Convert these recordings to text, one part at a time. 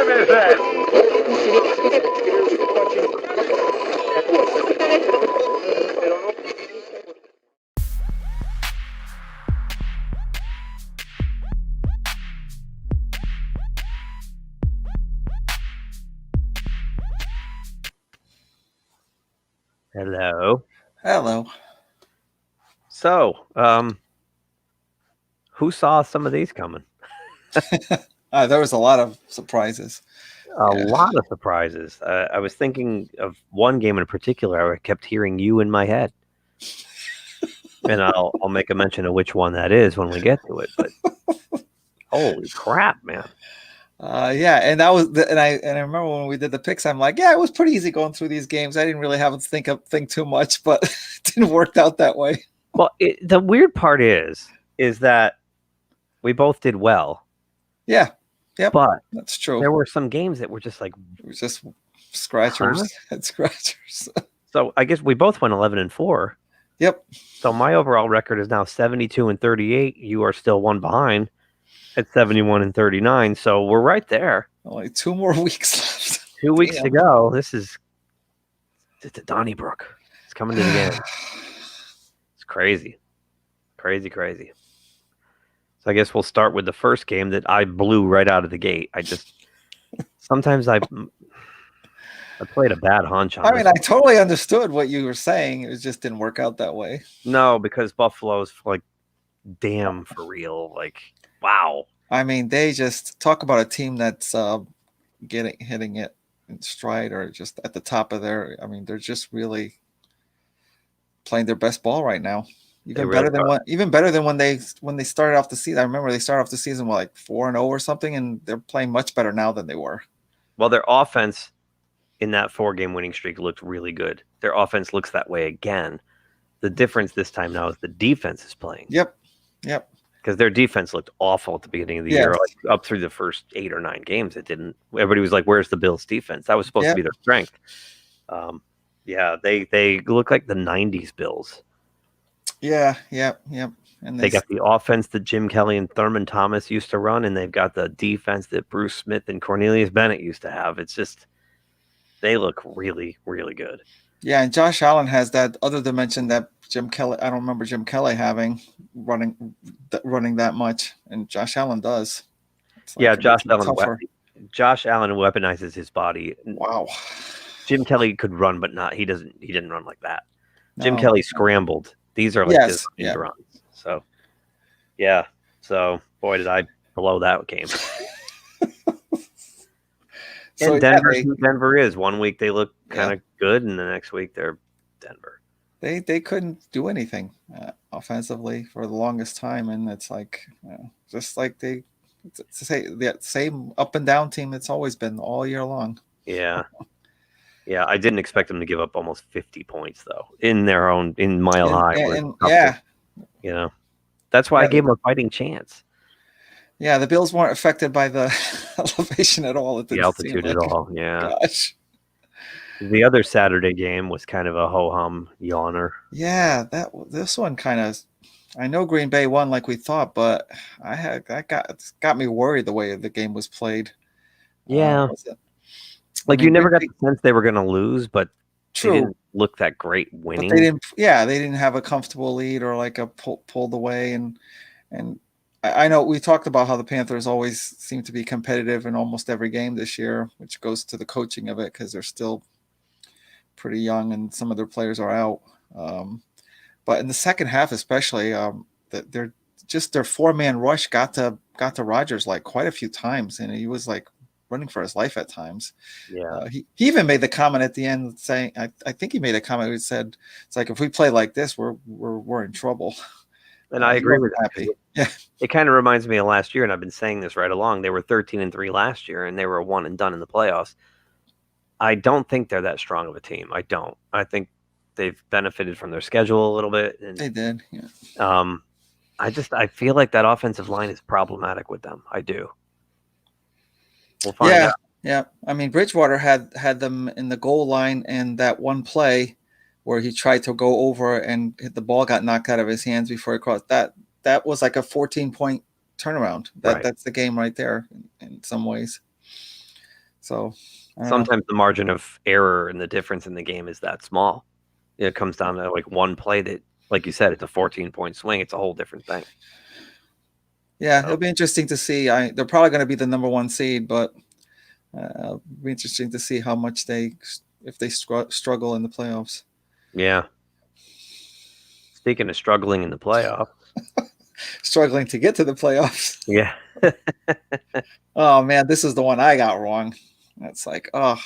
time is it? Hello. Hello. So, who saw some of these coming? There was a lot of surprises. A lot of surprises. I was thinking of one game in particular. I kept hearing you in my head, and I'll make a mention of which one that is when we get to it. But holy crap, man! Yeah, and that was, and I remember when we did the picks, I'm like, yeah, it was pretty easy going through these games. I didn't really have to think too much, but it didn't work out that way. Well, the weird part is that we both did well. Yeah, yep, but that's true. There were some games that were just like just scratchers, head scratchers. So I guess we both went 11-4. Yep. So my overall record is now 72-38. You are still one behind at 71-39. So we're right there. Only 2 more weeks left. 2 weeks to go. It's a Donnybrook. It's coming to the end. It's crazy. Crazy. So I guess we'll start with the first game that I blew right out of the gate. Sometimes I played a bad hunch on I totally understood what you were saying. It just didn't work out that way. No, because Buffalo's like, damn, for real. Like, wow. They just talk about a team that's hitting it in stride or just at the top of their. They're just really playing their best ball right now. Even better than when they started off the season. I remember they started off the season with like 4-0 or something, and they're playing much better now than they were. Well, their offense in that 4-game winning streak looked really good. Their offense looks that way again. The difference this time now is the defense is playing. Yep. Because their defense looked awful at the beginning of the year, like up through the first 8 or 9 games. It didn't. Everybody was like, "Where's the Bills' defense?" That was supposed to be their strength. They look like the '90s Bills. Yeah. And they got the offense that Jim Kelly and Thurman Thomas used to run, and they've got the defense that Bruce Smith and Cornelius Bennett used to have. It's just, they look really, really good. Yeah, and Josh Allen has that other dimension that Jim Kelly, I don't remember Jim Kelly having running that much, and Josh Allen does. Josh Allen weaponizes his body. Wow. Jim Kelly could run, but he didn't run like that. No. Jim Kelly scrambled. These are like his runs. So, yeah. So, boy, did I blow that game. And Denver is. 1 week they look kind of good, and the next week they're Denver. They couldn't do anything offensively for the longest time, and it's like just like the same up and down team it's always been all year long. Yeah. Yeah, I didn't expect them to give up almost 50 points though in Mile High. That's why I gave them a fighting chance. Yeah, the Bills weren't affected by the elevation at all. The altitude at all. Yeah. Gosh. The other Saturday game was kind of a ho-hum yawner. Yeah, this one kind of. I know Green Bay won like we thought, but got me worried the way the game was played. Yeah. You never got the sense they were going to lose, but true. They didn't look that great winning. But they didn't have a comfortable lead or like a pulled away, and I know we talked about how the Panthers always seem to be competitive in almost every game this year, which goes to the coaching of it because they're still pretty young and some of their players are out. But in the second half, especially, their 4-man rush got to Rodgers like quite a few times, and he was like running for his life at times. Yeah. He even made the comment at the end saying, I think he made a comment who said, "It's like if we play like this, we're in trouble." And I agree with that. Yeah. It kind of reminds me of last year, and I've been saying this right along. They were 13-3 last year, and they were 1-and-done in the playoffs. I don't think they're that strong of a team. I don't. I think they've benefited from their schedule a little bit. And, they did. Yeah. I feel like that offensive line is problematic with them. I do. We'll find out. Yeah. Bridgewater had them in the goal line, and that one play where he tried to go over and hit the ball got knocked out of his hands before he crossed. That was like a 14-point turnaround. That's the game right there in some ways. So I don't know. Sometimes the margin of error and the difference in the game is that small. It comes down to like one play that, like you said, it's a 14-point swing. It's a whole different thing. Yeah, it'll be interesting to see. They're probably going to be the number 1 seed, but it'll be interesting to see how much if they struggle in the playoffs. Yeah. Speaking of struggling in the playoffs. Struggling to get to the playoffs. Yeah. Oh man, this is the one I got wrong. It's like, oh,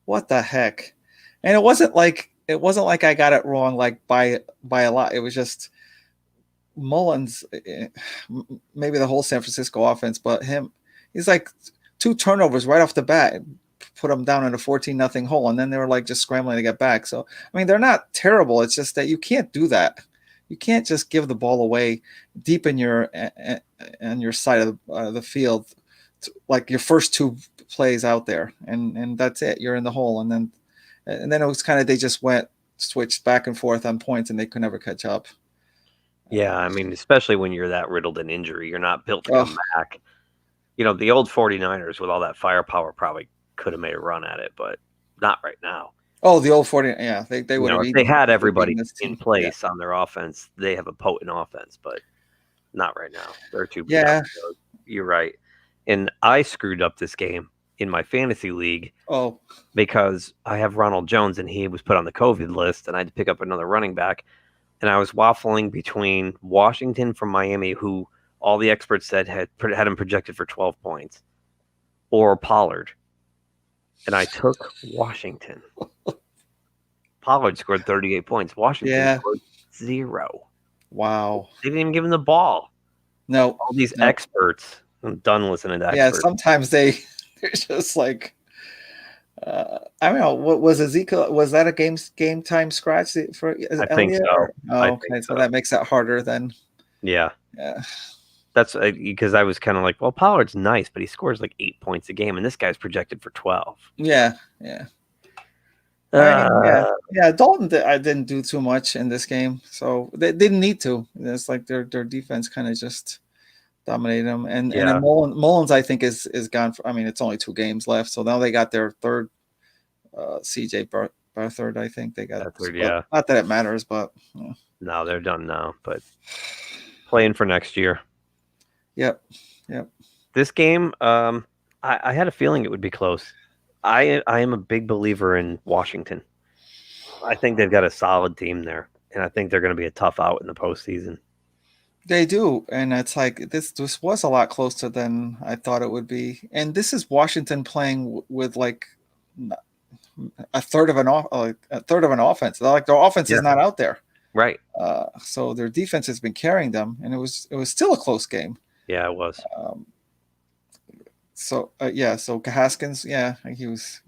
what the heck? And it wasn't like I got it wrong like by a lot. It was just Mullins, maybe the whole San Francisco offense, but he's like 2 turnovers right off the bat, put them down in a 14-0 hole, and then they were like just scrambling to get back. So I mean, they're not terrible. It's just that you can't do that. You can't just give the ball away deep in your side of the field, like your first 2 plays out there, and that's it. You're in the hole, and then it was kind of they just switched back and forth on points, and they could never catch up. Yeah, I mean, especially when you're that riddled in injury, you're not built to come back. You know, the old 49ers with all that firepower probably could have made a run at it, but not right now. Oh, the old 40, yeah, they would have. If they had everybody in place on their offense, they have a potent offense, but not right now. They're too big. Yeah, you're right. And I screwed up this game in my fantasy league. Oh, because I have Ronald Jones and he was put on the COVID list, and I had to pick up another running back. And I was waffling between Washington from Miami, who all the experts said had him projected for 12 points, or Pollard. And I took Washington. Pollard scored 38 points. Washington scored 0. Wow. They didn't even give him the ball. No. All these experts. I'm done listening to experts. Yeah, sometimes they're just like, I don't know. What was Ezekiel? Was that a game time scratch for Elliott? I think so. Okay, so that makes that harder then. Yeah. Yeah. That's because I was kind of like, well, Pollard's nice, but he scores like 8 points a game, and this guy's projected for 12. Yeah. Yeah. Dalton, I didn't do too much in this game, so they didn't need to. It's like their defense kind of just dominated them, and then Mullins, I think, is gone. I mean, it's only 2 games left, so now they got their third, CJ Beathard. I think they got third. Yeah, not that it matters, but no, they're done now. But playing for next year. Yep. This game, I had a feeling it would be close. I am a big believer in Washington. I think they've got a solid team there, and I think they're going to be a tough out in the postseason. They do, and it's like this was a lot closer than I thought it would be. And this is Washington playing with like a third of an offense. Like their offense is not out there, right? So their defense has been carrying them, and it was still a close game. Yeah, it was. So Haskins, he was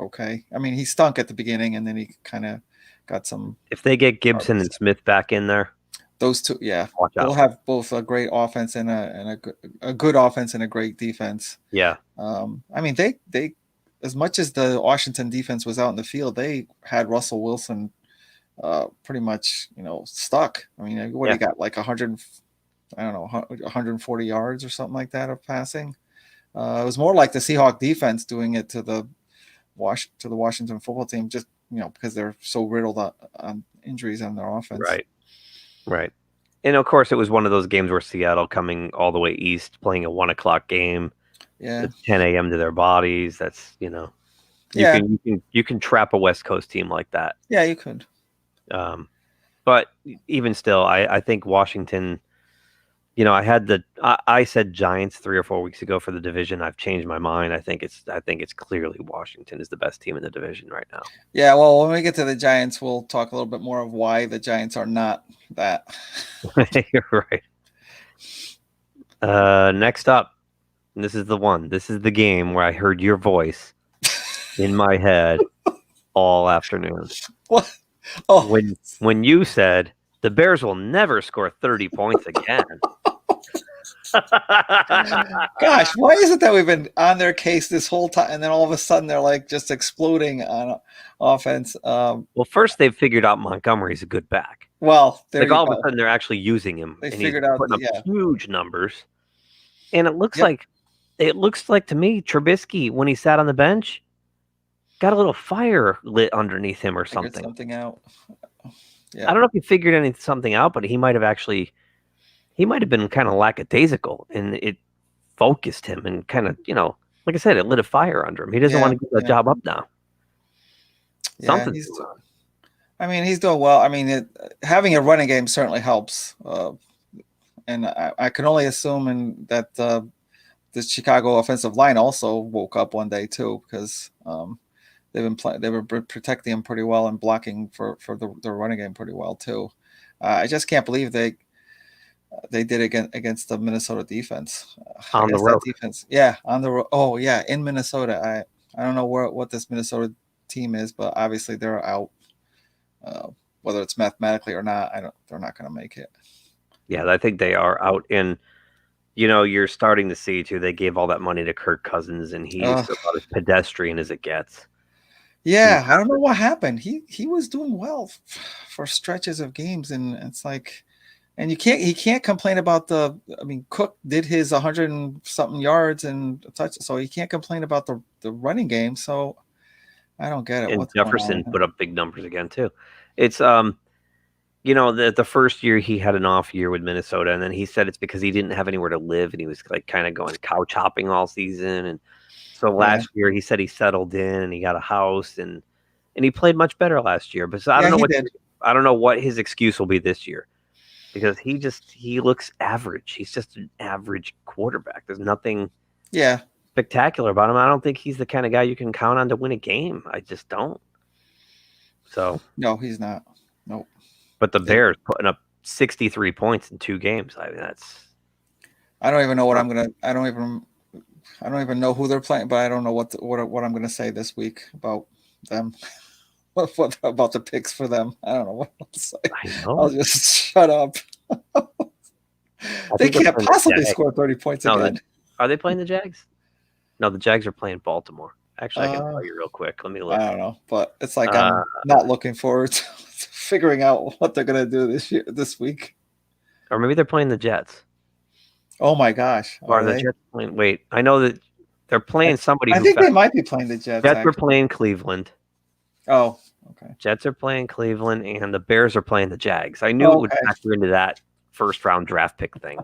okay. I mean, he stunk at the beginning, and then he kind of got some. If they get Gibson and Smith back in there, those two, they'll have both a great offense and a good offense and a great defense. Yeah. I mean, they as much as the Washington defense was out in the field, they had Russell Wilson pretty much stuck. I mean, he got like 140 yards or something like that of passing. It was more like the Seahawks defense doing it to the Washington football team, just because they're so riddled on injuries on their offense. Right. And of course, it was one of those games where Seattle coming all the way east, playing a 1:00 game. Yeah. It's 10 a.m. to their bodies. That's you can trap a West Coast team like that. Yeah, you could. But even still, I think Washington. I said Giants 3 or 4 weeks ago for the division. I've changed my mind. I think it's clearly Washington is the best team in the division right now. Yeah, well, when we get to the Giants, we'll talk a little bit more of why the Giants are not that. You're right. Next up, and this is the one. This is the game where I heard your voice in my head all afternoon. What? Oh, when you said the Bears will never score 30 points again. Gosh, why is it that we've been on their case this whole time, and then all of a sudden they're like just exploding on offense? Well, first they've figured out Montgomery's a good back. Well, all of a sudden they're actually using him. They figured out putting up huge numbers, and it looks like it looks like to me Trubisky, when he sat on the bench, got a little fire lit underneath him or Figured something. something out. I don't know if he figured something out, but he might have been kind of lackadaisical, and it focused him and kind of, like I said, it lit a fire under him. He doesn't want to give that job up now. Yeah, he's doing well. I mean, having a running game certainly helps. And I can only assume that the Chicago offensive line also woke up one day too, because they were protecting him pretty well and blocking for the running game pretty well too. I just can't believe they did against the Minnesota defense. On the road. Defense, on the road. Oh yeah, in Minnesota. I don't know what this Minnesota team is, but obviously they're out. Whether it's mathematically or not, they're not going to make it. Yeah, I think they are out. And you're starting to see too. They gave all that money to Kirk Cousins, and he's about as pedestrian as it gets. Yeah, I don't know what happened. He was doing well for stretches of games, and it's like, and he can't complain about Cook did his 100 and something yards and a touch, so he can't complain about the running game. So I don't get it. And Jefferson put up big numbers again too. It's the first year he had an off year with Minnesota, and then he said it's because he didn't have anywhere to live, and he was like kind of going couch hopping all season. And so last year he said he settled in and he got a house, and he played much better last year. But so I don't know what his excuse will be this year, because he looks average. He's just an average quarterback. There's nothing spectacular about him. I don't think he's the kind of guy you can count on to win a game. I just don't. So no, he's not. Nope. But the Bears putting up 63 points in 2 games. I mean, I don't even know what I'm gonna. I don't even know who they're playing, but I don't know what I'm gonna say this week about them. What about the picks for them? I don't know what to say. I'll just shut up. They can't possibly score 30 points again. Are they playing the Jags? No, the Jags are playing Baltimore. Actually, I can tell you real quick. Let me look. I don't know, but it's like I'm not looking forward to figuring out what they're going to do this week. Or maybe they're playing the Jets. Oh my gosh! Are the Jets playing? Wait, I know that they're playing somebody. I think they might be playing the Jets. Jets are playing Cleveland. Oh, okay. Jets are playing Cleveland, and the Bears are playing the Jags. I knew it would factor into that first round draft pick thing.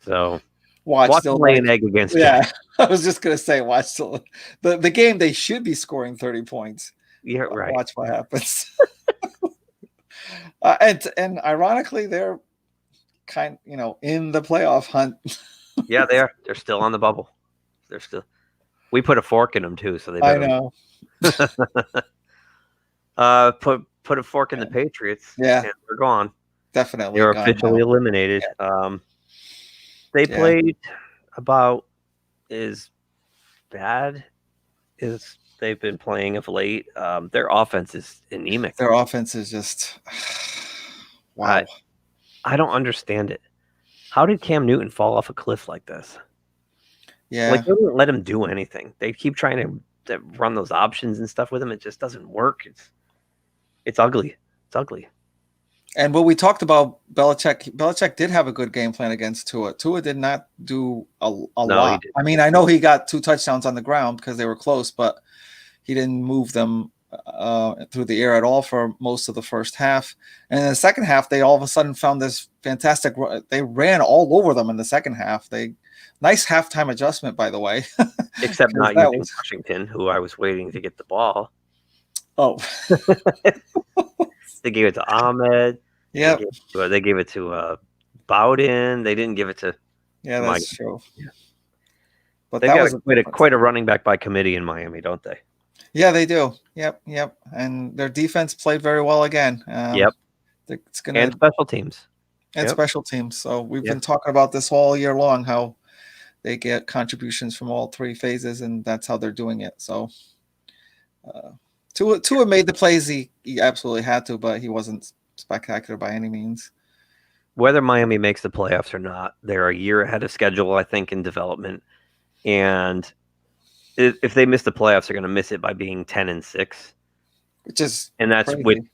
So watch them lay an egg against. Yeah, I was just gonna say, watch the game. They should be scoring 30 points. Yeah, right. Watch what happens. And ironically, they're in the playoff hunt. Yeah, they are. They're still on the bubble. We put a fork in them too, so they. I know. Put a fork in the Patriots. Yeah, and they're gone. Definitely, they're officially eliminated. Yeah. They played about as bad as they've been playing of late. Their offense is anemic. Their offense is just wow. I don't understand it. How did Cam Newton fall off a cliff like this? Yeah, like they didn't let him do anything. They keep trying to run those options and stuff with him. It just doesn't work. It's ugly. It's ugly. And what we talked about, Belichick did have a good game plan against Tua. Tua did not do a lot. I mean, I know he got 2 touchdowns on the ground because they were close, but he didn't move them through the air at all for most of the first half. And in the second half, they all of a sudden found this fantastic. They ran all over them in the second half. Nice halftime adjustment, by the way. Except not using Washington, who I was waiting to get the ball. Oh. They gave it to Ahmed. Yeah. They gave it to Bowden. They didn't give it to. Yeah, that's true. Yeah. But they got quite a running back by committee in Miami, don't they? Yeah, they do. Yep. And their defense played very well again. And special teams. And special teams. So we've been talking about this all year long, how they get contributions from all 3 phases, and that's how they're doing it. So Tua made the plays he absolutely had to, but he wasn't spectacular by any means. Whether Miami makes the playoffs or not, they're a year ahead of schedule, I think, in development. And if they miss the playoffs, they're going to miss it by being 10-6,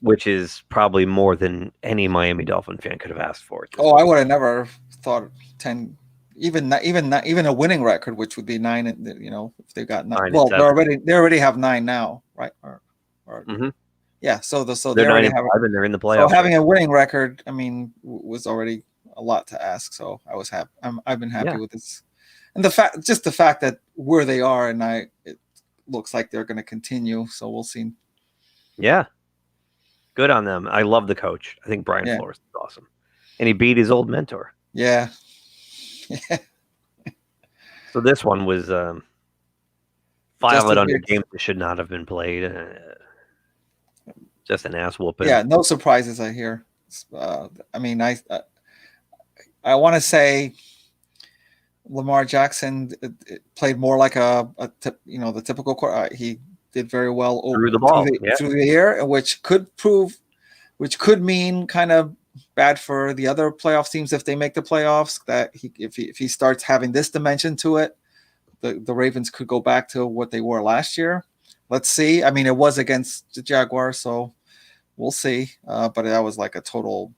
which is probably more than any Miami Dolphin fan could have asked for. I would have never thought 10 even a winning record, which would be 9. If they got 9. 9 and Well, 7. they already have 9 now, right? Mm-hmm. Yeah. So they're they 9 already and have 5 and they're in the So playoffs. having a winning record, I mean, was already a lot to ask. So I was happy. I've been happy with this, and the fact that where they are, and it looks like they're going to continue. So we'll see. Yeah, good on them. I love the coach. I think Brian Flores is awesome, and he beat his old mentor. Yeah. So this one was 5 under games that should not have been played. Just an ass whooping. Yeah, no surprises. I hear. I mean, I want to say Lamar Jackson played more like the typical quarterback. He did very well through the ball through the air, which could mean kind of bad for the other playoff teams if they make the playoffs. That if he starts having this dimension to it, the Ravens could go back to what they were last year. Let's see. I mean, it was against the Jaguars, so we'll see. But that was like a total,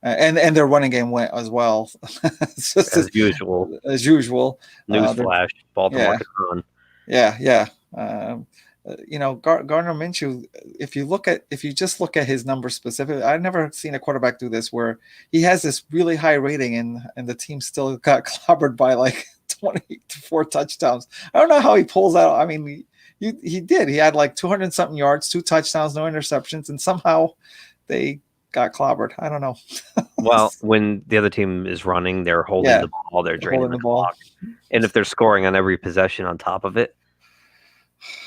and their running game went as well. as usual. As usual. Newsflash: Baltimore can run. Yeah. Gardner Minshew. If you just look at his numbers specifically, I've never seen a quarterback do this where he has this really high rating and the team still got clobbered by like 24 touchdowns. I don't know how he pulls out. I mean, he did. He had like 200 something yards, 2 touchdowns, no interceptions, and somehow they got clobbered. I don't know. Well, when the other team is running, they're holding the ball, they're draining the clock. And if they're scoring on every possession on top of it,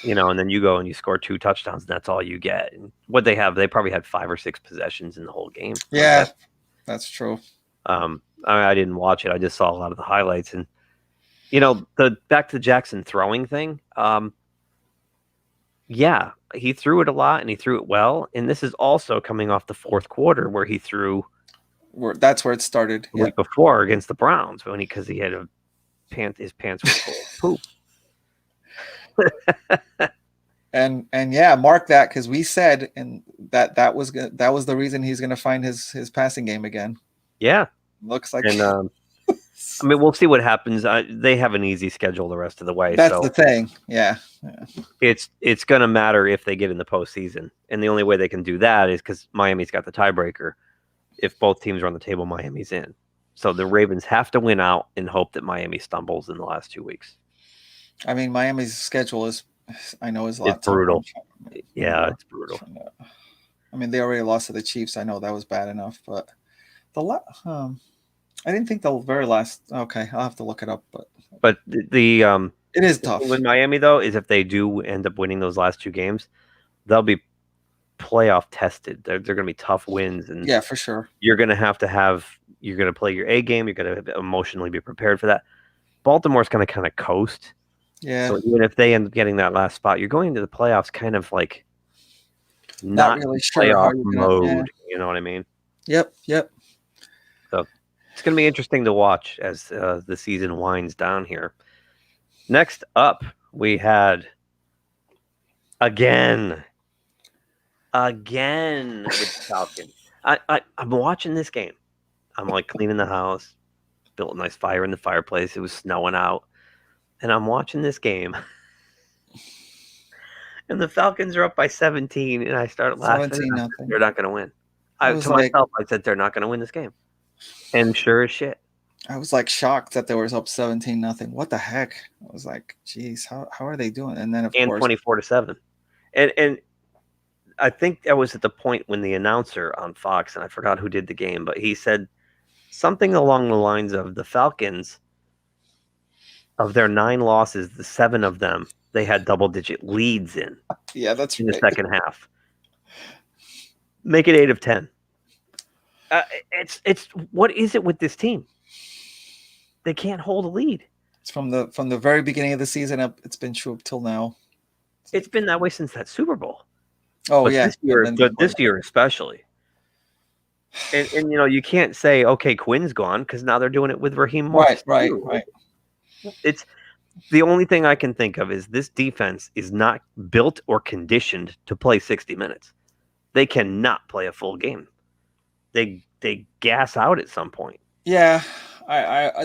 and then you go and you score 2 touchdowns, and that's all you get. And what they probably had 5 or 6 possessions in the whole game. Yeah, that's true. I didn't watch it. I just saw a lot of the highlights. And, the back to the Jackson throwing thing, yeah, he threw it a lot and he threw it well. And this is also coming off the fourth quarter where he threw. That's where it started. The week before against the Browns because he had his pants were full of poop. and mark that because we said that was the reason he's going to find his passing game again. Yeah, looks like. And I mean, we'll see what happens. They have an easy schedule the rest of the way. That's the thing. Yeah. It's going to matter if they get in the postseason, and the only way they can do that is because Miami's got the tiebreaker. If both teams are on the table, Miami's in. So the Ravens have to win out and hope that Miami stumbles in the last 2 weeks. I mean, Miami's schedule is a lot. It's brutal. Yeah, it's brutal. I mean, they already lost to the Chiefs. I know that was bad enough, but I didn't think the very last. Okay, I'll have to look it up. But the it is tough with Miami though. Is if they do end up winning those last 2 games, they'll be playoff tested. They're going to be tough wins, and yeah, for sure. You're going to have. You're going to play your A game. You're going to emotionally be prepared for that. Baltimore's going to kind of coast. Yeah. So even if they end up getting that last spot, you're going into the playoffs kind of like not really sure playoff mode. Yeah. You know what I mean? Yep. So it's going to be interesting to watch as the season winds down here. Next up, we had again with the Falcons. I'm watching this game. I'm like cleaning the house, built a nice fire in the fireplace. It was snowing out. And I'm watching this game. And the Falcons are up by 17. And I started laughing. They're not going to win. Myself, I said, they're not going to win this game. And sure as shit. I was like shocked that they were up 17-0. What the heck? I was like, geez, how are they doing? And then, of course. 24-7. And I think that was at the point when the announcer on Fox, and I forgot who did the game, but he said something along the lines of the Falcons, of their 9 losses, the 7 of them, they had double-digit leads in. Yeah, that's in the second half. Make it 8 of 10. It's what is it with this team? They can't hold a lead. It's from the very beginning of the season up. It's been true up till now. It's been that way since that Super Bowl. Oh, but yeah. This year especially. And you can't say, okay, Quinn's gone, because now they're doing it with Raheem Morris. Right. It's the only thing I can think of is this defense is not built or conditioned to play 60 minutes. They cannot play a full game. They gas out at some point. Yeah,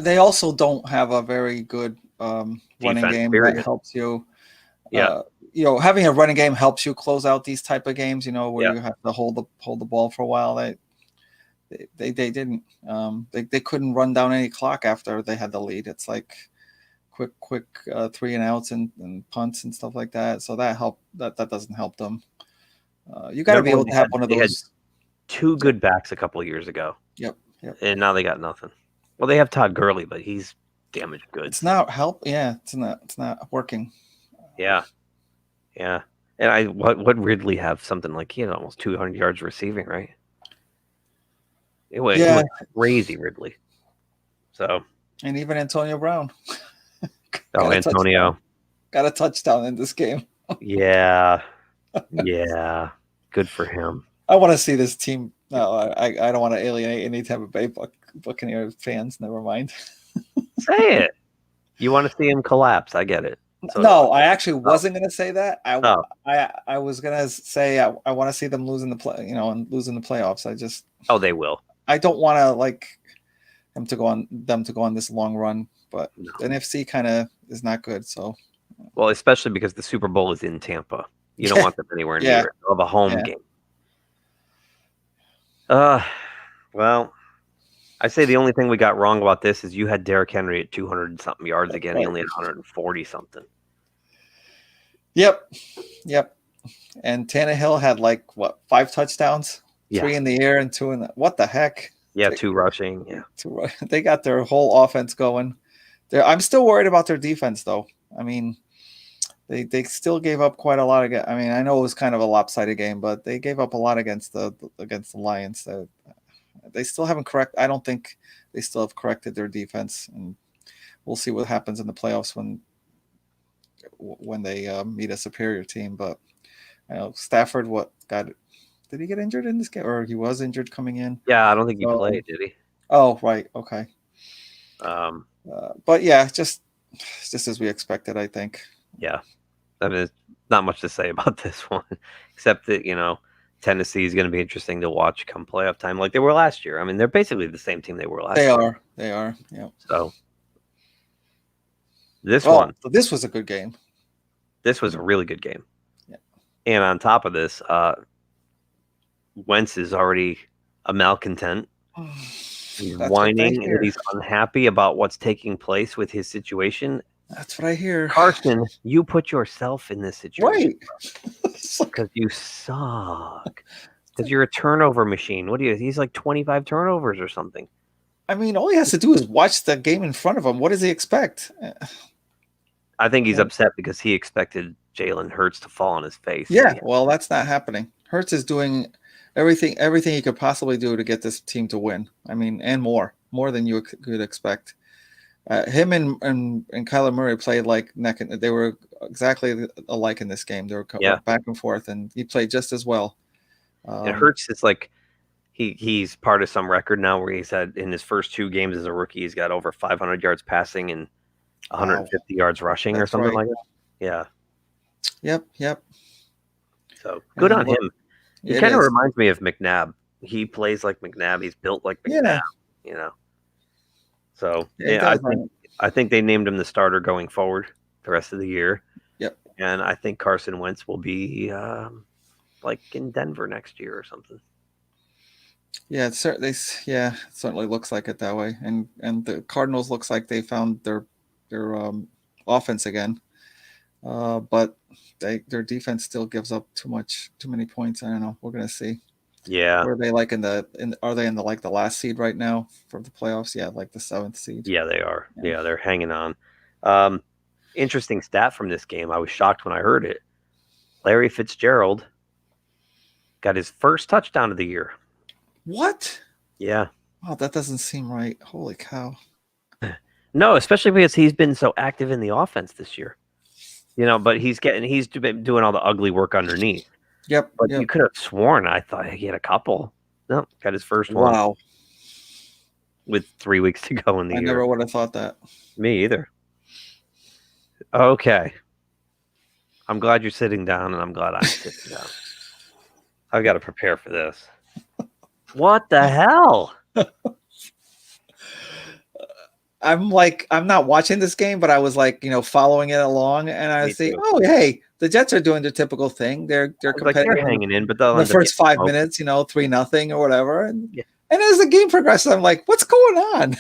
They also don't have a very good running Defense, game period. that helps you. Yeah. Having a running game helps you close out these type of games. Where Yeah. you have to hold the ball for a while. They didn't. They couldn't run down any clock after they had the lead. It's like quick 3 and outs and punts and stuff like that. So that doesn't help them. You got to be able to have one of those. 2 good backs a couple of years ago. Yep. And now they got nothing. Well, they have Todd Gurley, but he's damaged goods. It's not help. Yeah, it's not working. Yeah. And what Ridley have something like he had almost 200 yards receiving, right? It was crazy, Ridley. So. And even Antonio Brown. Antonio got a touchdown in this game. Yeah. Good for him. I want to see this team. No, I don't want to alienate any Tampa Bay Buccaneers fans. Never mind. Say it. You want to see him collapse? I get it. So, no, I actually wasn't going to say that. I was going to say I want to see them losing the losing the playoffs. They will. I don't want to them to go on this long run, but the NFC kind of is not good. So, well, especially because the Super Bowl is in Tampa. You don't want them anywhere near it. Of a home game. Well, I say the only thing we got wrong about this is you had Derrick Henry at 200 and something yards again. Right. He only had 140 something. Yep. And Tannehill had 5 touchdowns, 3 in the air and 2 in the. What the heck? Yeah, 2 rushing. Yeah, 2. They got their whole offense going. I'm still worried about their defense, though. I mean, they still gave up quite a lot. I mean, I know it was kind of a lopsided game, but they gave up a lot against the Lions. They still haven't I don't think they still have corrected their defense, and we'll see what happens in the playoffs when they meet a superior team. But Stafford, did he get injured in this game, or he was injured coming in? Yeah, I don't think he played, did he? Oh, right, okay. But yeah, just as we expected, I think. Yeah, I mean, not much to say about this one, except that Tennessee is going to be interesting to watch come playoff time, like they were last year. I mean, they're basically the same team they were last year. They are. Yeah. So this was a good game. This was a really good game. Yeah. And on top of this, Wentz is already a malcontent. He's whining and he's unhappy about what's taking place with his situation. That's what I hear. Carson, you put yourself in this situation. Right. Because you suck. Because you're a turnover machine. He's like 25 turnovers or something. I mean, all he has to do is watch the game in front of him. What does he expect? I think he's upset because he expected Jalen Hurts to fall on his face. Yeah, well, that's not happening. Hurts is doing everything he could possibly do to get this team to win. I mean, and more than you could expect. Him and Kyler Murray played like neck and they were exactly alike in this game. They were back and forth, and he played just as well. It hurts. It's like he's part of some record now where he's had in his first 2 games as a rookie, he's got over 500 yards passing and 150 yards rushing or something like that. Yeah. Yep. So good on him. He kind of reminds me of McNabb. He plays like McNabb. He's built like McNabb. So I think they named him the starter going forward the rest of the year. Yep. And I think Carson Wentz will be like in Denver next year or something. Yeah, it certainly looks like it that way. And the Cardinals looks like they found their offense again. But their defense still gives up too many points. I don't know. We're gonna see. Yeah. Are they are they in the last seed right now for the playoffs? Yeah, like the 7th seed. Yeah, they are. Yeah, they're hanging on. Interesting stat from this game. I was shocked when I heard it. Larry Fitzgerald got his first touchdown of the year. What? Yeah. Oh, that doesn't seem right. Holy cow. No, especially because he's been so active in the offense this year. But he's been doing all the ugly work underneath. Yep. But you could have sworn I thought he had a couple. No, got his first one. Wow. With 3 weeks to go in the year. I never would have thought that. Me either. Okay. I'm glad you're sitting down, and I'm glad I'm sitting down. I've got to prepare for this. What the hell? I'm not watching this game, but I was following it along, and I Me see, too. oh hey, the Jets are doing their typical thing. They're I was like, competitive they're hanging in, but they'll in the end up first getting 5 minutes, 3-0 or whatever. Yeah. And as the game progresses, I'm like, what's going on?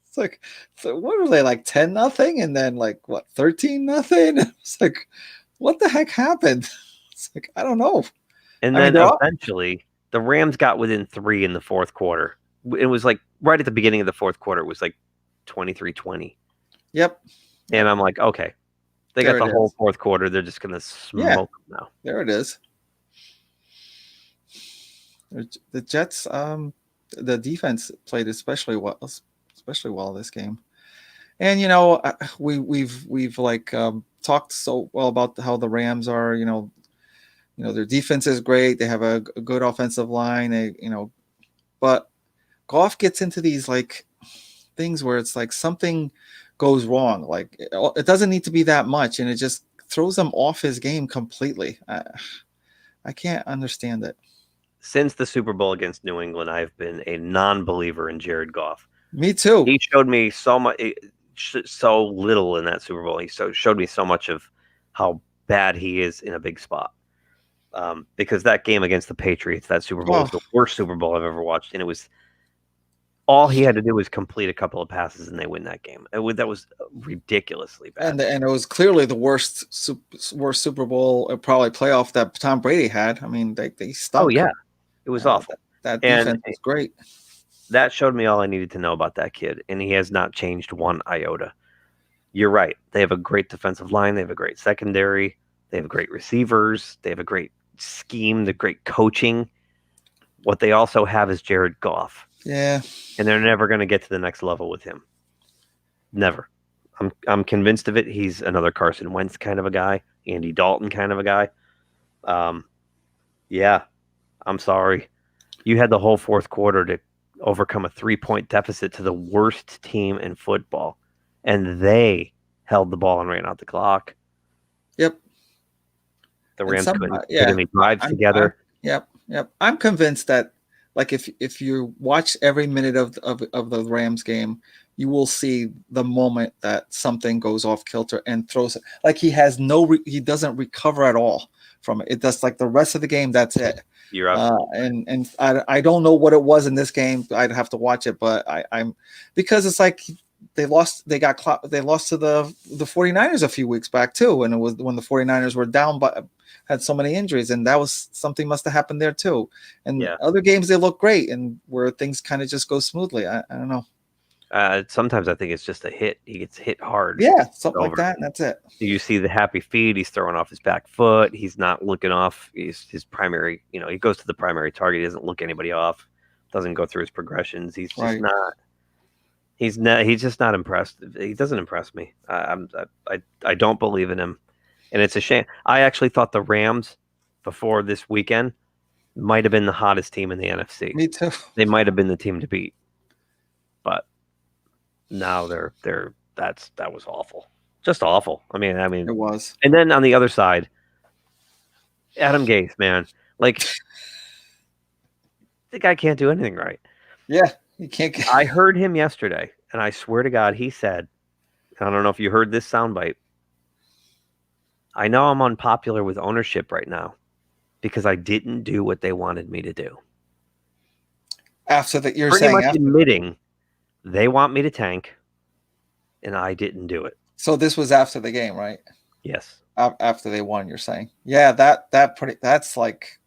It's like, so what were they, like 10-0, and then 13-0? It's like, what the heck happened? It's like, I don't know. And I mean, then eventually the Rams got within 3 in the fourth quarter. It was like right at the beginning of the fourth quarter, it was like 23-20. Yep. And I'm like, okay, they There got the it whole is. fourth quarter. They're just going to smoke them now. There it is. The Jets, the defense played especially well this game. And we've talked so well about how the Rams are, their defense is great. They have a good offensive line. But Goff gets into these things where it's like something goes wrong. Like it doesn't need to be that much, and it just throws him off his game completely. I can't understand it. Since the Super Bowl against New England, I've been a non-believer in Jared Goff. Me too. He showed me so much, so little in that Super Bowl. He showed me so much of how bad he is in a big spot. Because that game against the Patriots, that Super Bowl was the worst Super Bowl I've ever watched, and it was all he had to do was complete a couple of passes, and they win that game. That was ridiculously bad. And it was clearly the worst Super Bowl, probably playoff that Tom Brady had. I mean, they stunk. Oh yeah, it was awful. That defense was great. That showed me all I needed to know about that kid, and he has not changed one iota. You're right. They have a great defensive line. They have a great secondary. They have great receivers. They have a great scheme, the great coaching. What they also have is Jared Goff. Yeah. And they're never going to get to the next level with him. Never. I'm convinced of it. He's another Carson Wentz kind of a guy, Andy Dalton kind of a guy. Yeah, I'm sorry. You had the whole fourth quarter to overcome a 3-point deficit to the worst team in football, and they held the ball and ran out the clock. Yep. The Rams couldn't put any drives together. Yep. I'm convinced that if you watch every minute of the Rams game, you will see the moment that something goes off kilter and throws it. Like he doesn't recover at all from it. That's like the rest of the game. That's it. You're absolutely and I don't know what it was in this game. I'd have to watch it, but I'm because it's like they lost to the 49ers a few weeks back too, and it was when the 49ers were down but had so many injuries, and that was something must have happened there too. And other games they look great, and where things kind of just go smoothly. I don't know. Sometimes I think it's just a hit. He gets hit hard. Yeah, something like that, and that's it. You see the happy feet. He's throwing off his back foot. He's not looking off his primary. He goes to the primary target. He doesn't look anybody off. Doesn't go through his progressions. He's just not. He's just not impressed. He doesn't impress me. I don't believe in him, and it's a shame. I actually thought the Rams before this weekend might have been the hottest team in the NFC. Me too. They might have been the team to beat, but now that was awful. Just awful. I mean it was. And then on the other side, Adam Gase, man, the guy can't do anything right. Yeah, you can't. I heard him yesterday, and I swear to God, he said, I don't know if you heard this soundbite. I know I'm unpopular with ownership right now because I didn't do what they wanted me to do. After that, you're pretty saying much admitting they want me to tank, and I didn't do it. So this was after the game, right? Yes. After they won, you're saying, yeah, that's like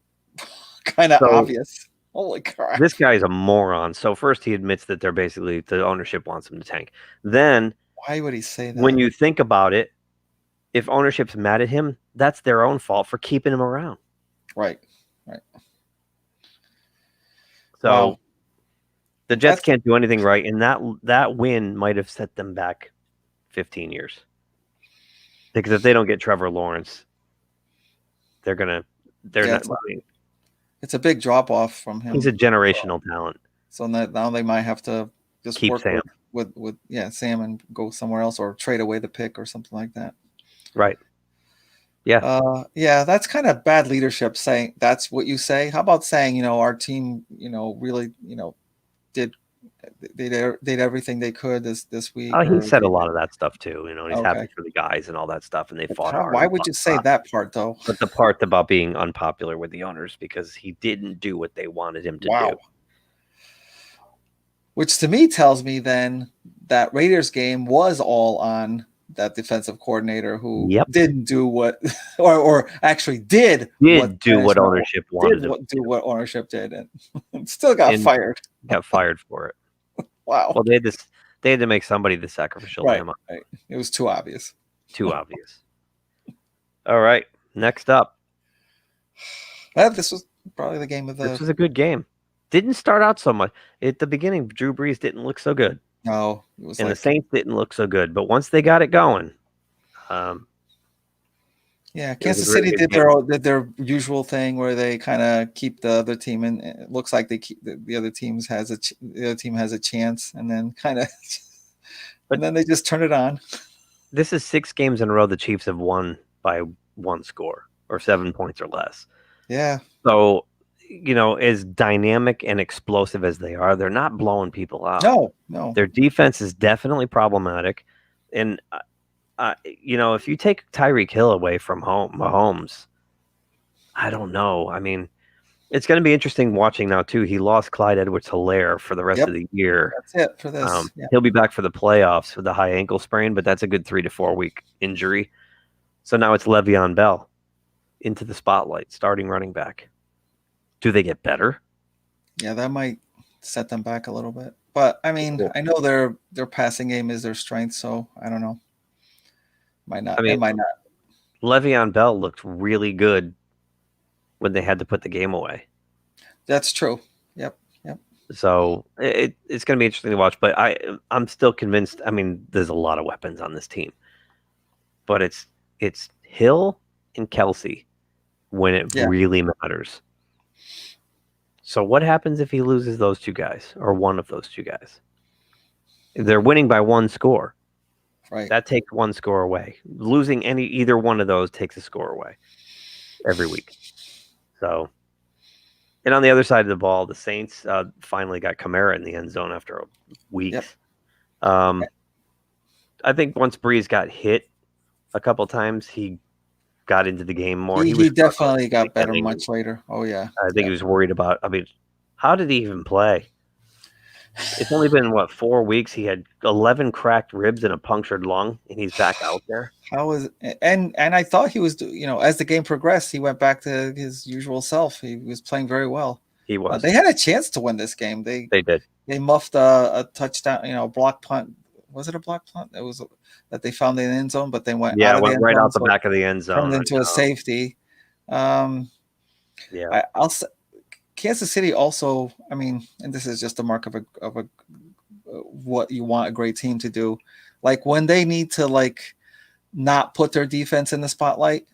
kind of obvious. Holy crap! This guy is a moron. So first he admits that they're basically the ownership wants him to tank. Then why would he say that? When you think about it, if ownership's mad at him, that's their own fault for keeping him around. Right. So the Jets can't do anything right, and that win might have set them back 15 years. Because if they don't get Trevor Lawrence, they're not. It's a big drop off from him. He's a generational talent. So now they might have to just keep work Sam with Sam and go somewhere else or trade away the pick or something like that. Right. Yeah. That's kind of bad leadership saying that's what you say. How about saying, our team, really, did they did everything they could this week. He Or said a lot of that stuff too. And he's okay. happy for the guys and all that stuff, and they fought hard. Why would you say that part though? But the part about being unpopular with the owners because he didn't do what they wanted him to do. Which to me tells me then that Raiders game was all on that defensive coordinator who didn't do what, or actually did what ownership wanted to do what ownership did, and still got fired. Got fired for it. Wow. Well, they had to make somebody the sacrificial lamb. Right. It was too obvious. Too obvious. All right. Next up. This was probably the game of the. This was a good game. Didn't start out so much. At the beginning, Drew Brees didn't look so good. No, it was and the Saints didn't look so good. But once they got it going, Kansas City did their usual thing where they kind of keep the other team, and it looks like they keep the other team has a chance, and then and then they just turn it on. This is 6 games in a row the Chiefs have won by 1 score or 7 points or less. Yeah. So, as dynamic and explosive as they are, they're not blowing people out. No. Their defense is definitely problematic. And, if you take Tyreek Hill away from Mahomes, I don't know. I mean, it's going to be interesting watching now, too. He lost Clyde Edwards-Helaire for the rest of the year. That's it for this. He'll be back for the playoffs with the high ankle sprain, but that's a good 3 to 4 week injury. So now it's Le'Veon Bell into the spotlight, starting running back. Do they get better? Yeah, that might set them back a little bit. But I mean, I know their passing game is their strength, so I don't know. Might not. It might not. Le'Veon Bell looked really good when they had to put the game away. That's true. Yep. So it's going to be interesting to watch. But I'm still convinced. I mean, there's a lot of weapons on this team, but it's Hill and Kelsey when it really matters. So what happens if he loses those 2 guys or one of those 2 guys? They're winning by 1 score. Right. That takes 1 score away. Losing either one of those takes a score away every week. So, and on the other side of the ball, the Saints finally got Kamara in the end zone after weeks. Yep. I think once Breeze got hit a couple times, he got into the game more. He definitely got better much later. Oh, yeah. I think he was worried about, how did he even play? It's only been, 4 weeks? He had 11 cracked ribs and a punctured lung, and he's back out there. And I thought he was, as the game progressed, he went back to his usual self. He was playing very well. He was. They had a chance to win this game. They did. They muffed a touchdown, block punt. Was it a block punt? It was that they found in the end zone, but they went right out the back of the end zone. Turned into a safety. I'll say Kansas City also. I mean, and this is just a mark of a what you want a great team to do. Like when they need to not put their defense in the spotlight.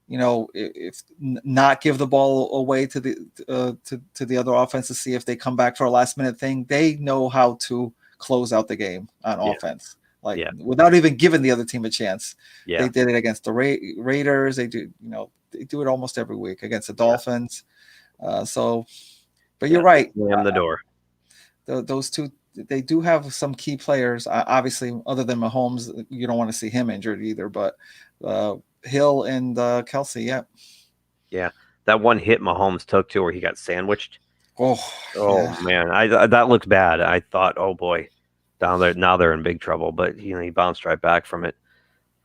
If not give the ball away to the other offense to see if they come back for a last minute thing. They know how to close out the game on offense, without even giving the other team a chance. Yeah. They did it against the Raiders. They do, they do it almost every week against the Dolphins. But you're right. Slam the door. Those 2, they do have some key players. Obviously, other than Mahomes, you don't want to see him injured either. But Hill and Kelsey, yeah, that one hit Mahomes took to where he got sandwiched. Man, that looked bad. I thought, oh boy, down there now they're in big trouble. But he bounced right back from it.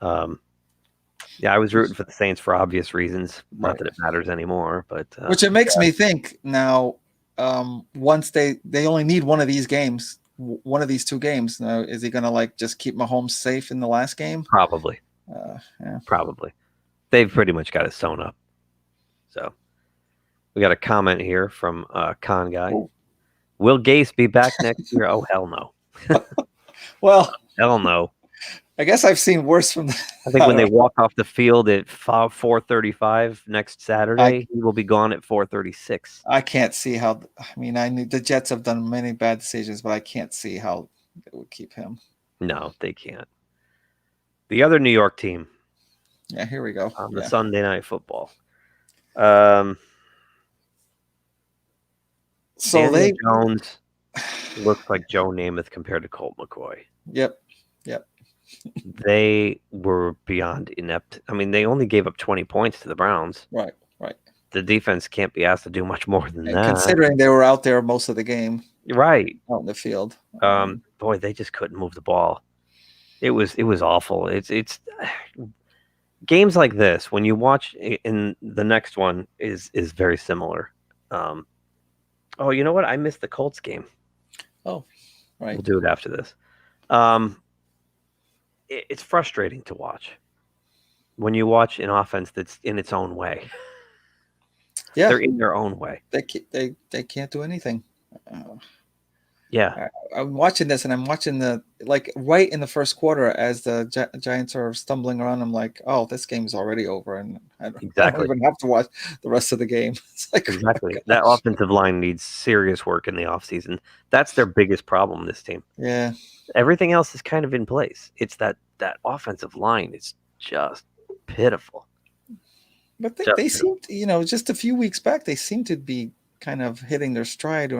I was rooting for the Saints for obvious reasons. Not that it matters anymore, but which it makes me think now. Once they only need one of these games, one of these 2 games. Now, is he going to just keep Mahomes safe in the last game? Probably. Probably. They've pretty much got it sewn up. So we got a comment here from Con Guy. Ooh. Will Gase be back next year? Oh, hell no. Well, hell no. I guess I've seen worse from that. I think when they walk off the field at 4:35 next Saturday, he will be gone at 4:36. I can't see how. I mean, I knew the Jets have done many bad decisions, but I can't see how they would keep him. No, they can't. The other New York team. Yeah, here we go. On the Sunday Night Football. So Daniel Jones looks like Joe Namath compared to Colt McCoy. Yep. They were beyond inept. I mean, they only gave up 20 points to the Browns. Right. The defense can't be asked to do much more than And that. considering they were out there most of the game, Right. out in the field. Boy, they just couldn't move the ball. It was awful. It's games like this, when you watch, in the next one is very similar. Oh, you know what? I missed the Colts game. Oh, right. We'll do it after this. It's frustrating to watch when you watch an offense that's in its own way. Yeah, They're in their own way. They can't do anything. Yeah. I'm watching this, and I'm watching right in the first quarter as the Giants are stumbling around. I'm like, oh, this game's already over, and I don't even have to watch the rest of the game. It's like, Exactly. That offensive line needs serious work in the offseason. That's their biggest problem, this team. Yeah. Everything else is kind of in place. It's that offensive line is just pitiful. But they seemed, just a few weeks back, they seemed to be kind of hitting their stride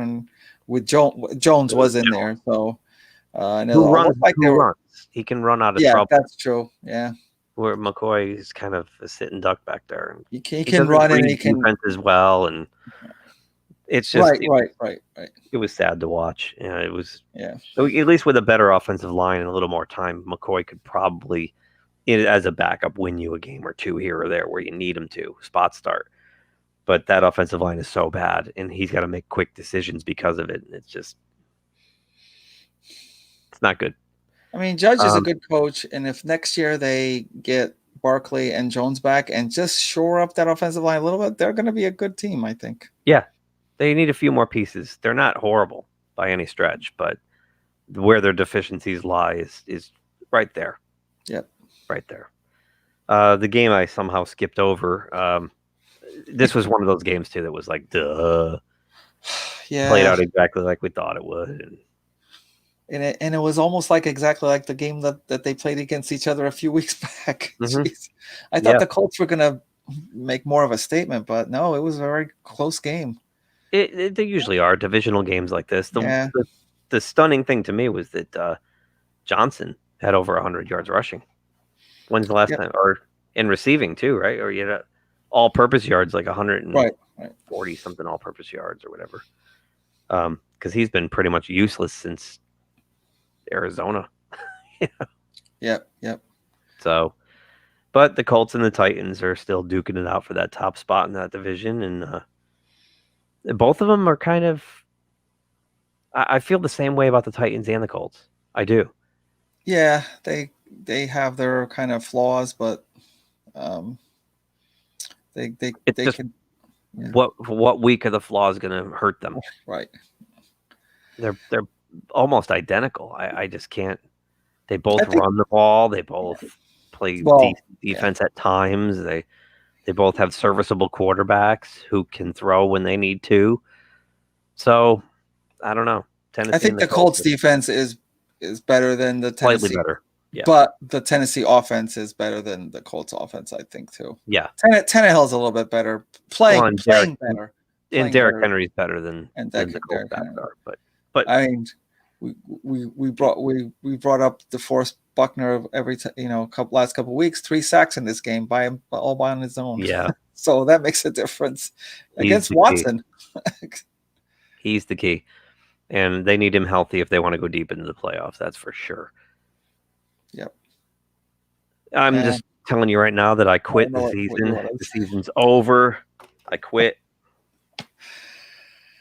with Jones was in there. So who runs? He can run out of trouble. Yeah, that's true. Yeah. Where McCoy is kind of a sitting duck back there. He can run, and he can defense as well, and it's just right. It was sad to watch. It was. Yeah. So at least with a better offensive line and a little more time, McCoy could probably, as a backup, win you a game or two here or there where you need him to spot start. But that offensive line is so bad, and he's got to make quick decisions because of it. And it's not good. I mean, Judge is a good coach, and if next year they get Barkley and Jones back and just shore up that offensive line a little bit, they're going to be a good team, I think. Yeah, they need a few more pieces. They're not horrible by any stretch, but where their deficiencies lie is right there. Yep. Right there. The game I somehow skipped over. This was one of those games too that was like, duh. Yeah. Played out exactly like we thought it would. And it was almost exactly like the game that they played against each other a few weeks back. Mm-hmm. I thought the Colts were going to make more of a statement, but no, it was a very close game. They usually are divisional games like this. The stunning thing to me was that Johnson had over 100 yards rushing. When's the last time? Or in receiving too, right? Or you had all-purpose yards, like 140 something all-purpose yards or whatever. Because he's been pretty much useless since Arizona. Yep. So, but the Colts and the Titans are still duking it out for that top spot in that division, and both of them are kind of. I feel the same way about the Titans and the Colts. I do. Yeah, they have their kind of flaws, but they can. Yeah. What week are the flaws going to hurt them? Right. They're almost identical. I just can't. They both run the ball. They both play defense at times. They both have serviceable quarterbacks who can throw when they need to. So I don't know. Tennessee. I think the Colts defense is better than the Tennessee. Slightly better. Yeah. But the Tennessee offense is better than the Colts offense, I think, too. Yeah. Tannehill's a little bit better. Playing better. And Derrick Henry's better than the Colts are. But I mean, we brought up DeForest Buckner of every last couple of weeks, 3 sacks in this game all by on his own. Yeah. So that makes a difference against Watson. He's the key. And they need him healthy if they want to go deep into the playoffs. That's for sure. Yep. I'm just telling you right now that I quit the season. The season's over. I quit.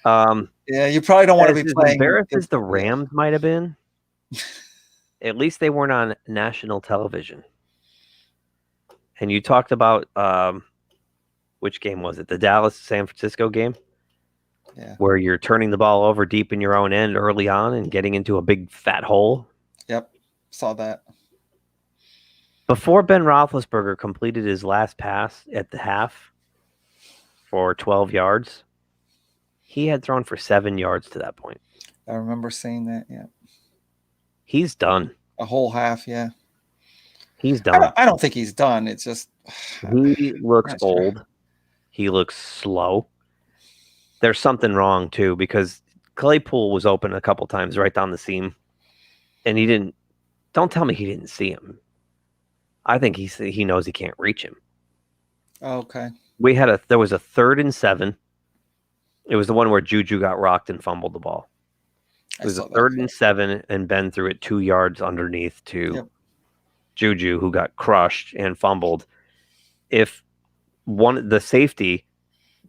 Yeah, you probably don't want to be playing. Embarrassed as the Rams might have been. At least they weren't on national television. And you talked about which game was it? The Dallas-San Francisco game? Yeah. Where you're turning the ball over deep in your own end early on and getting into a big fat hole. Yep. Saw that. Before Ben Roethlisberger completed his last pass at the half for 12 yards, he had thrown for 7 yards to that point. I remember saying that, yeah. He's done. A whole half, yeah. He's done. I don't think he's done. It's just... He looks old. He looks slow. There's something wrong, too, because Claypool was open a couple times right down the seam, and he didn't. Don't tell me he didn't see him. I think he knows he can't reach him. Okay. There was a 3rd and 7. It was the one where Juju got rocked and fumbled the ball. It was a 3rd and 7, and Ben threw it 2 yards underneath to Juju, who got crushed and fumbled. If one of the safeties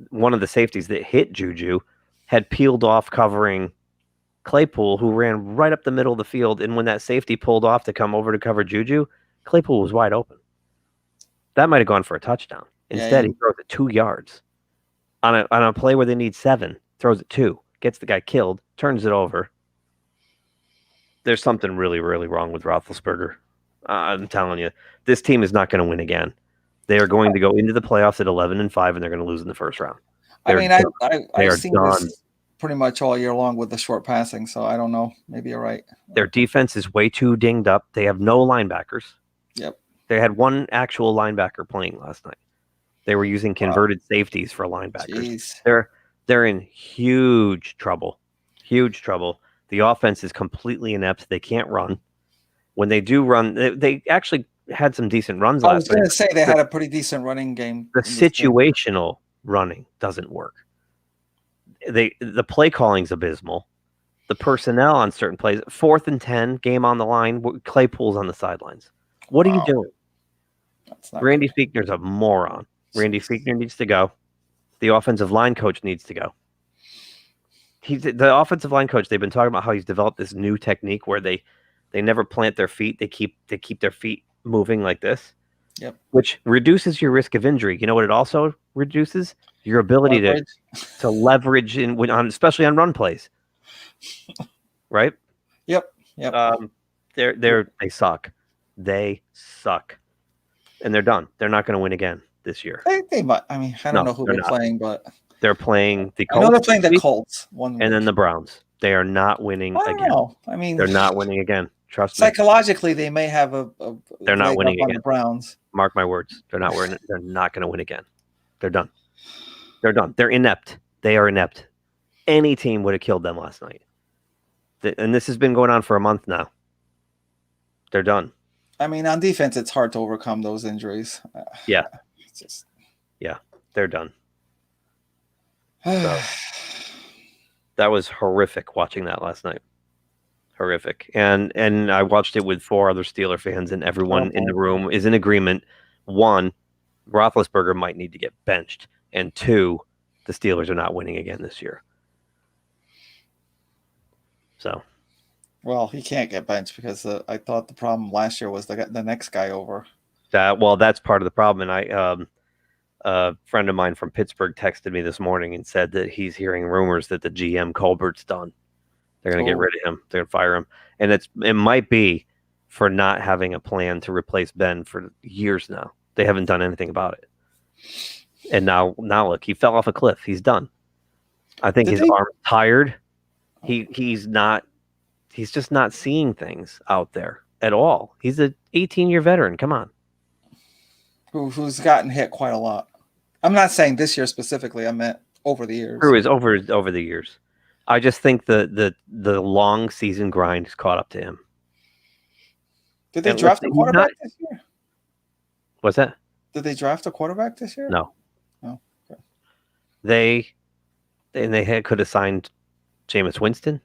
that hit Juju had peeled off covering Claypool, who ran right up the middle of the field, and when that safety pulled off to come over to cover Juju, Claypool was wide open. That might have gone for a touchdown. Instead, he throws it 2 yards on a play where they need 7. Throws it 2, gets the guy killed, turns it over. There's something really, really wrong with Roethlisberger. I'm telling you, this team is not going to win again. They are going to go into the playoffs at 11-5, and they're going to lose in the first round. I've seen this pretty much all year long with the short passing, so I don't know. Maybe you're right. Their defense is way too dinged up. They have no linebackers. Yep. They had one actual linebacker playing last night. They were using converted safeties for linebackers. Jeez. They're in huge trouble. Huge trouble. The offense is completely inept. They can't run. When they do run, they actually had some decent runs last night. I was going to say they had a pretty decent running game. The situational running doesn't work. The play calling's abysmal. The personnel on certain plays, 4th and 10, game on the line, Claypool's on the sidelines. What are you doing? Randy Fichtner's a moron. Randy Fichtner needs to go. The offensive line coach needs to go. The offensive line coach, they've been talking about how he's developed this new technique where they never plant their feet. They keep their feet moving like this. Yep. Which reduces your risk of injury. You know what it also reduces? Your ability to leverage especially on run plays. Right? Yep. They suck. They suck. And they're done. They're not going to win again this year. They might. I mean, I don't know who they're playing, but they're playing the Colts. I know they're playing the Colts. And then the Browns. They are not winning again. I mean, they're not winning again. Trust me. Psychologically, they may have they're not winning again. The Browns. Mark my words. They're not winning. They're not going to win again. They're done. They're done. They're inept. They are inept. Any team would have killed them last night. And this has been going on for a month now. They're done. I mean, on defense, it's hard to overcome those injuries. Yeah. They're done. So, that was horrific watching that last night. Horrific. And I watched it with 4 other Steeler fans, and everyone in the room is in agreement. 1, Roethlisberger might need to get benched. And 2, the Steelers are not winning again this year. So. Well, he can't get benched because I thought the problem last year was the next guy over. That's part of the problem. And a friend of mine from Pittsburgh texted me this morning and said that he's hearing rumors that the GM Colbert's done. They're going to get rid of him. They're going to fire him. And it might be for not having a plan to replace Ben for years now. They haven't done anything about it. And now look, he fell off a cliff. He's done. I think his arm's tired. He's just not seeing things out there at all. He's an 18-year veteran. Come on. Who's gotten hit quite a lot. I'm not saying this year specifically. I meant over the years. True is over the years. I just think the long season grind has caught up to him. Did they draft a quarterback this year? What's that? Did they draft a quarterback this year? No. Oh, okay. They could have signed Jameis Winston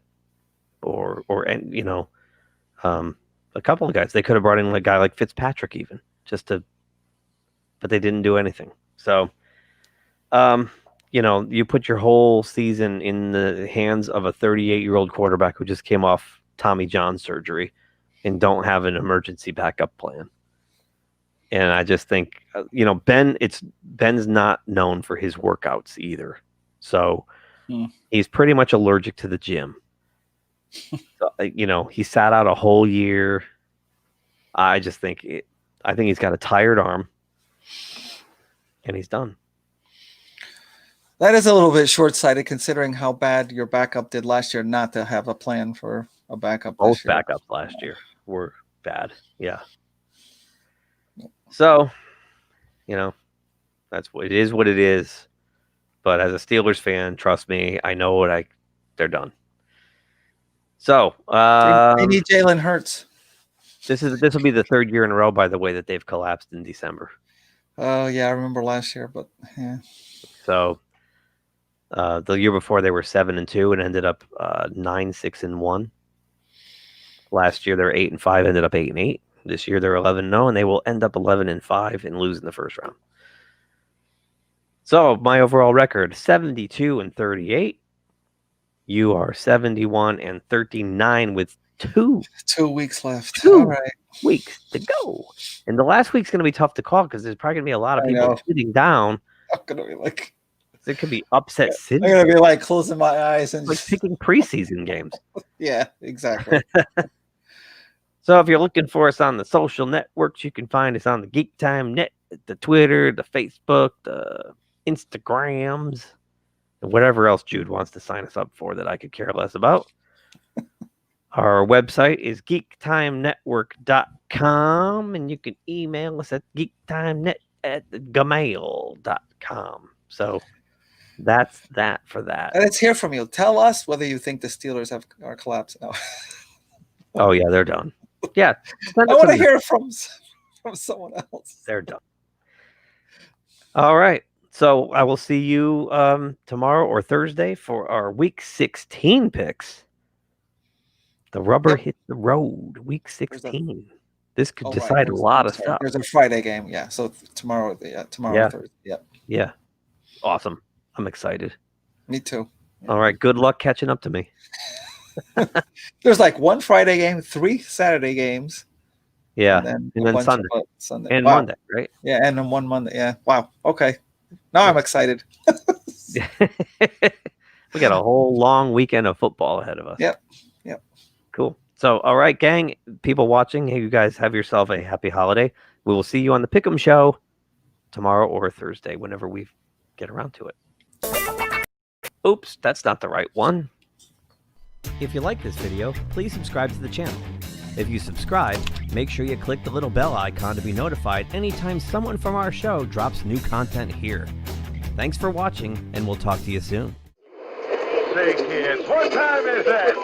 or a couple of guys. They could have brought in a guy like Fitzpatrick even but they didn't do anything. So, you put your whole season in the hands of a 38-year-old quarterback who just came off Tommy John surgery and don't have an emergency backup plan. And I just think, Ben's not known for his workouts either. So he's pretty much allergic to the gym. So, he sat out a whole year. I think he's got a tired arm. And he's done. That is a little bit short-sighted considering how bad your backup did last year not to have a plan for a backup. Both backups last year were bad. Yeah. So, that's what it is. But as a Steelers fan, trust me, I know they're done. So They need Jalen Hurts. this will be the third year in a row, by the way, that they've collapsed in December. Oh yeah, I remember last year, but yeah. So the year before they were 7-2 and ended up 9-6-1. Last year they were 8-5, ended up 8-8. This year they're 11-0, and they will end up 11-5 and lose in the first round. So my overall record 72-38. You are 71-39 with 2 weeks left. 2 All right. weeks to go. And the last week's going to be tough to call because there's probably going to be a lot of people sitting down. I'm gonna be like, There could be upset I'm cities. gonna be like closing my eyes and Like picking preseason games. Yeah, exactly. So if you're looking for us on the social networks, you can find us on the GeekTime Net, the Twitter, the Facebook, the Instagrams, and whatever else Jude wants to sign us up for that I could care less about. Our website is geektimenetwork.com, and you can email us at geektimenet@gmail.com. So that's that for that. Let's hear from you. Tell us whether you think the Steelers are collapsing. No. Oh, yeah, they're done. Yeah. I want to hear from someone else. They're done. All right. So I will see you tomorrow or Thursday for our Week 16 picks. The rubber hit the road. Week 16. This could decide a lot of stuff. There's a Friday game. Yeah. So tomorrow. Yeah. Tomorrow. Thursday. Yeah. Yeah. Awesome. I'm excited. Me too. Yeah. All right. Good luck catching up to me. There's like one Friday game, 3 Saturday games. Yeah. And then Sunday. And Monday, right? Yeah. And then one Monday. Yeah. Wow. Okay. Now I'm excited. We got a whole long weekend of football ahead of us. Yep. Cool. So, all right, gang, people watching, hey, you guys have yourself a happy holiday. We will see you on the Pick'em Show tomorrow or Thursday, whenever we get around to it. Oops, that's not the right one. If you like this video, please subscribe to the channel. If you subscribe, make sure you click the little bell icon to be notified anytime someone from our show drops new content here. Thanks for watching, and we'll talk to you soon. Say, kids, what time is that?